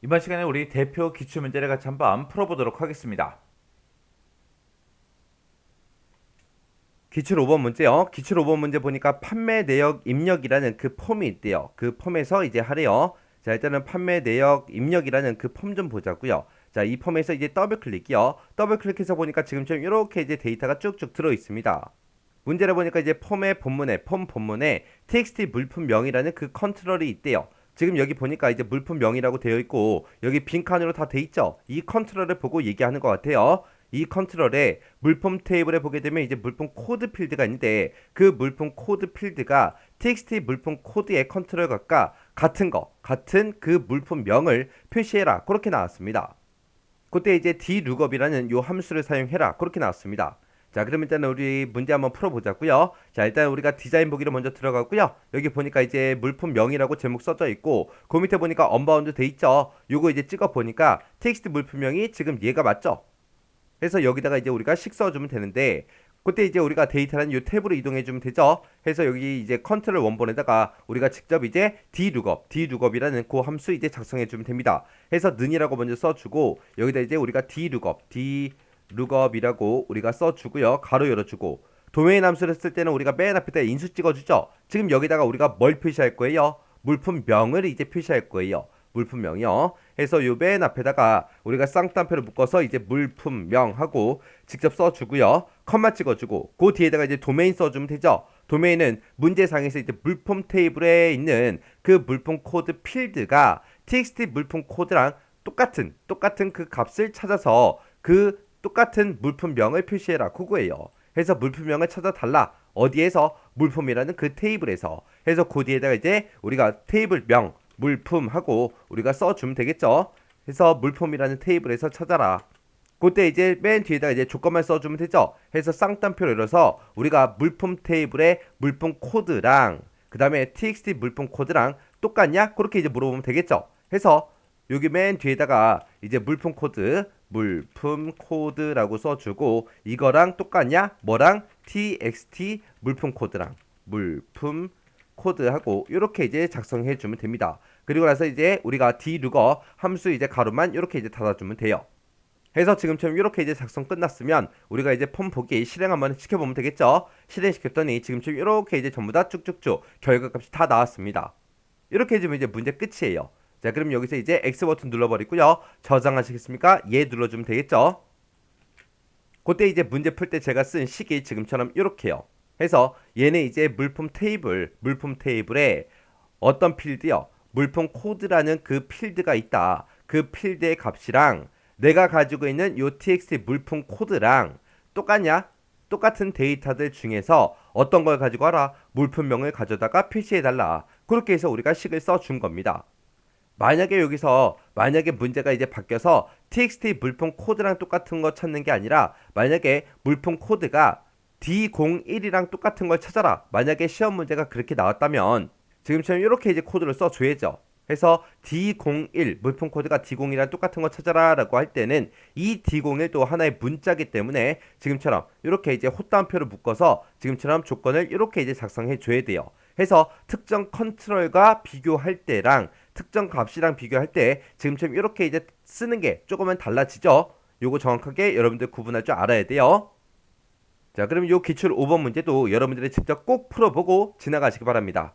이번 시간에 우리 대표 기출문제를 같이 한번 풀어보도록 하겠습니다. 기출 5번 문제요. 기출 5번 문제 보니까 판매 내역 입력이라는 그 폼이 있대요. 그 폼에서 이제 하래요. 자, 일단은 판매 내역 입력이라는 그 폼 좀 보자고요. 자, 이 폼에서 이제 더블 클릭이요. 더블 클릭해서 보니까 지금처럼 이렇게 이제 데이터가 쭉쭉 들어 있습니다. 문제를 보니까 이제 폼의 본문에 폼 본문에 txt 물품명이라는 그 컨트롤이 있대요. 지금 여기 보니까 이제 물품명이라고 되어 있고 여기 빈칸으로 다 돼 있죠. 이 컨트롤을 보고 얘기하는 것 같아요. 이 컨트롤에 물품 테이블에 보게 되면 이제 물품 코드 필드가 있는데 그 물품 코드 필드가 txt 물품 코드의 컨트롤과 같은 그 물품명을 표시해라. 그렇게 나왔습니다. 그때 이제 dlookup이라는 요 함수를 사용해라. 그렇게 나왔습니다. 자, 그럼 일단 우리 문제 한번 풀어보자고요. 자, 일단 우리가 디자인 보기로 먼저 들어가고요. 여기 보니까 이제 물품명이라고 제목 써져 있고 그 밑에 보니까 언바운드 돼 있죠. 요거 이제 찍어 보니까 텍스트 물품명이 지금 얘가 맞죠? 그래서 여기다가 이제 우리가 식 써주면 되는데 그때 이제 우리가 데이터라는 이 탭으로 이동해주면 되죠. 해서 여기 이제 컨트롤 원본에다가 우리가 직접 이제 dlookup이라는 그 함수 이제 작성해주면 됩니다. 해서 는이라고 먼저 써주고 여기다 이제 우리가 dlookup이라고 우리가 써주고요. 가로 열어주고 도메인 함수를 쓸 때는 우리가 맨 앞에다 인수 찍어주죠. 지금 여기다가 우리가 뭘 표시할 거예요? 물품명을 이제 표시할 거예요. 물품명이요. 해서 요 맨 앞에다가 우리가 쌍따옴표를 묶어서 이제 물품명하고 직접 써주고요. 컴마 찍어주고 그 뒤에다가 이제 도메인 써주면 되죠. 도메인은 문제상에서 이제 물품 테이블에 있는 그 물품 코드 필드가 txt 물품 코드랑 똑같은 그 값을 찾아서 그 똑같은 물품명을 표시해라. 그거예요. 해서 물품명을 찾아달라. 어디에서? 물품이라는 그 테이블에서. 해서 그 뒤에다가 이제 우리가 테이블명 물품하고 우리가 써주면 되겠죠. 해서 물품이라는 테이블에서 찾아라. 그때 이제 맨 뒤에다가 이제 조건만 써주면 되죠. 해서 쌍따옴표를 열어서 우리가 물품 테이블의 물품 코드랑 그 다음에 txt 물품 코드랑 똑같냐? 그렇게 이제 물어보면 되겠죠. 해서 여기 맨 뒤에다가 이제 물품 코드라고 써주고 이거랑 똑같냐? 뭐랑? txt 물품 코드랑 물품 코드하고 이렇게 이제 작성해 주면 됩니다. 그리고 나서 이제 우리가 dlookup 함수 이제 가로만 이렇게 이제 닫아주면 돼요. 해서 지금처럼 이렇게 이제 작성 끝났으면 우리가 이제 폼 보기 실행 한번 시켜보면 되겠죠. 실행시켰더니 지금처럼 이렇게 이제 전부 다 쭉쭉쭉 결과값이 다 나왔습니다. 이렇게 해주면 이제 문제 끝이에요. 자, 그럼 여기서 이제 X 버튼 눌러버리고요. 저장하시겠습니까? 얘 눌러주면 되겠죠. 그때 이제 문제 풀 때 제가 쓴 식이 지금처럼 이렇게요. 해서 얘는 이제 물품 테이블에 어떤 필드요? 물품 코드라는 그 필드가 있다. 그 필드의 값이랑 내가 가지고 있는 요 txt 물품 코드랑 똑같냐? 똑같은 데이터들 중에서 어떤 걸 가지고 와라? 물품명을 가져다가 표시해달라. 그렇게 해서 우리가 식을 써준 겁니다. 만약에 문제가 이제 바뀌어서 txt 물품 코드랑 똑같은 거 찾는 게 아니라 만약에 물품 코드가 D01이랑 똑같은 걸 찾아라. 만약에 시험 문제가 그렇게 나왔다면 지금처럼 이렇게 이제 코드를 써줘야죠. 해서 D01 물품 코드가 D01이랑 똑같은 거 찾아라 라고 할 때는 이 D01도 하나의 문자기 때문에 지금처럼 이렇게 이제 헛다운표를 묶어서 지금처럼 조건을 이렇게 이제 작성해 줘야 돼요. 해서 특정 컨트롤과 비교할 때랑 특정 값이랑 비교할 때 지금처럼 이렇게 이제 쓰는 게 조금은 달라지죠. 요거 정확하게 여러분들 구분할 줄 알아야 돼요. 자, 그럼 요 기출 5번 문제도 여러분들이 직접 꼭 풀어보고 지나가시기 바랍니다.